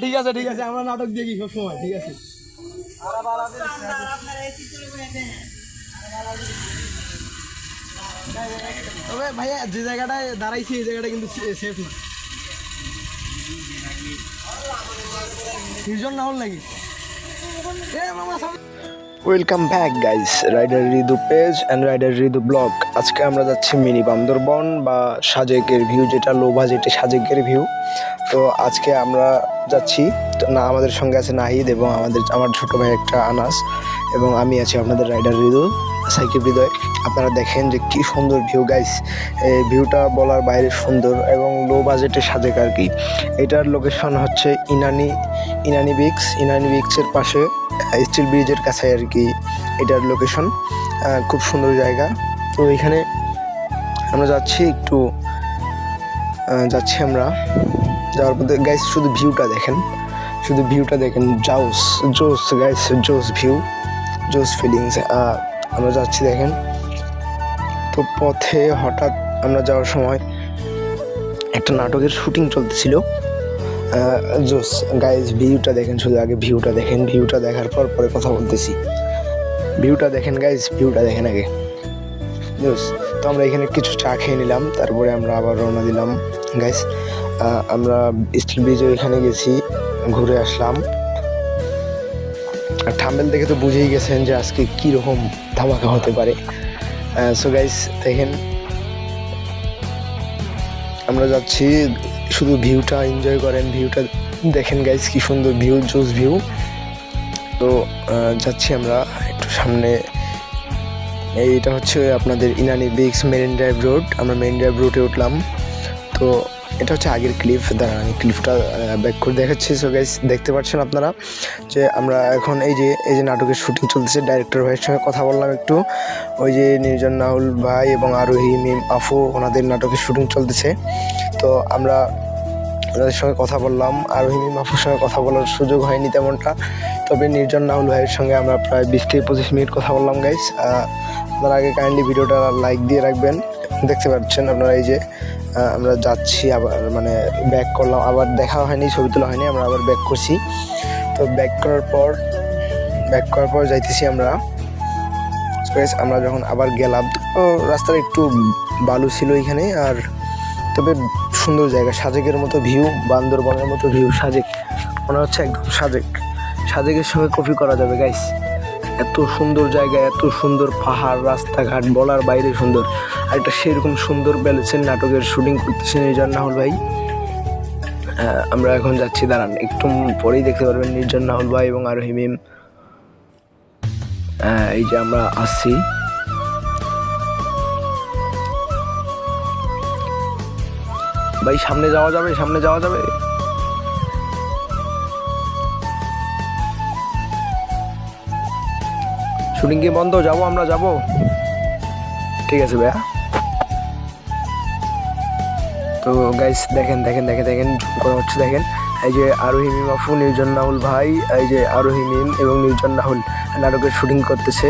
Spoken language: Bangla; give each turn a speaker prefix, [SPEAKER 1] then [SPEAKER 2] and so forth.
[SPEAKER 1] ঠিক আছে ঠিক আছে, আমরা নাটক দেখি সব সময়, ঠিক আছে। তবে ভাইয়া যে জায়গাটায় দাঁড়াইছি এই জায়গাটা কিন্তু সেফ না, নির্জন না হল নাকি।
[SPEAKER 2] Welcome back guys, rider Ridu page and rider Ridu blog. আজকে আমরা যাচ্ছি মিনি বান্দরবন বা সাজেকের ভিউ, যেটা লো বাজেটে সাজেকের ভিউ। তো আজকে আমরা যাচ্ছি, না আমাদের সঙ্গে আছে নাহিদ এবং আমার ছোট ভাই একটা আনাস, এবং আমি আছি আপনাদের রাইডার রিদু সাইকেল হৃদয়। আপনারা দেখেন যে কি সুন্দর ভিউ গাইস, এই ভিউটা বলার বাইরে সুন্দর এবং লো বাজেটে সাজেক আর কি। এটার লোকেশন হচ্ছে ইনানি বিক্সের পাশে স্টিল ব্রিজের কাছে আর কি এটার লোকেশন। খুব সুন্দর জায়গা। তো এখানে আমরা যাচ্ছি আমরা যাওয়ার পথে গাইস শুধু ভিউটা দেখেন, জোস গাইস, জোস ভিউ, জোস ফিলিংস। আমরা যাচ্ছি দেখেন। তো পথে হঠাৎ আমরা যাওয়ার সময় একটা নাটকের শুটিং চলতেছিল। জোস গাইস, ভিউটা দেখেন, শুধু আগে ভিউটা দেখেন, ভিউটা দেখার পরে কথা বলতেছি। ভিউটা দেখেন গাইস, ভিউটা দেখেন আগে, জোস। তো আমরা এখানে কিছু চা খেয়ে নিলাম, তারপরে আমরা আবার রওনা দিলাম গাইস। আমরা স্টিল ব্রিজে এখানে গেছি, ঘুরে আসলাম। আর থাম্বনেল দেখে তো বুঝেই গেছেন যে আজকে কীরকম ধামাকা হতে পারে। সো গাইস দেখেন, আমরা যাচ্ছি, শুধু ভিউটা এনজয় করেন, ভিউটা দেখেন গাইস, কি সুন্দর ভিউ, জোস ভিউ। তো যাচ্ছি আমরা একটু সামনে। এইটা হচ্ছে আপনাদের ইনানি বিক্স মেরিন ড্রাইভ রোড। আমরা মেরিন ড্রাইভ রোডে উঠলাম। তো এটা হচ্ছে আগের ক্লিপ, দাঁড়ান আমি ক্লিপটা ব্যাক করে দেখাচ্ছি। সো গাইস দেখতে পাচ্ছেন আপনারা যে আমরা এখন এই যে নাটকের শুটিং চলতেছে। ডাইরেক্টর ভাইয়ের সঙ্গে কথা বললাম একটু, ওই যে নির্জন রাহুল ভাই এবং আরোহী মিম আফু, ওনাদের নাটকের শুটিং চলতেছে। তো আমরা ওনাদের সঙ্গে কথা বললাম। আরোহী মিম আফুর সঙ্গে কথা বলার সুযোগ হয়নি তেমনটা, তবে নির্জন রাহুল ভাইয়ের সঙ্গে আমরা প্রায় 20 থেকে 25 মিনিট কথা বললাম গাইস। আপনারা আগে কাইন্ডলি ভিডিওটা লাইক দিয়ে রাখবেন। দেখতে পাচ্ছেন আপনারা এই যে আমরা যাচ্ছি, আবার মানে ব্যাক করলাম, আবার দেখা হয়নি, ছবি তোলা হয়নি, আমরা আবার ব্যাক করছি। তো ব্যাক করার পর যাইতেছি আমরা। আমরা যখন আবার গেলাম, তো রাস্তার একটু বালু ছিল এখানে, আর তবে সুন্দর জায়গা, সাজেকের মতো ভিউ, বান্দরবনের মতো ভিউ। সাজেক মনে হচ্ছে একদম সাজেকের সঙ্গে কপি করা যাবে গাইস। এত সুন্দর জায়গা, এত সুন্দর পাহাড়, রাস্তাঘাট বলার বাইরে সুন্দর। আর একটা সেরকম সুন্দর ব্যালেন্সের নাটকের শুটিং করতেছে নির্জন রাহুল ভাই। আমরা এখন যাচ্ছি, দাঁড়ান একটু পরেই দেখতে পারবেন নির্জন রাহুল ভাই এবং আরোহী মিম। এই যে আমরা আসছি, ভাই সামনে যাওয়া যাবে। শুটিং কি বন্ধ? আমরা যাবো, ঠিক আছে ভাইয়া। তো গাইস দেখেন জুম করা হচ্ছে, দেখেন এই যে আরোহী মিম আফু, নির্জন রাহুল ভাই, এই যে আরোহী মিম এবং নির্জন রাহুল নাটকের শুটিং করতেছে।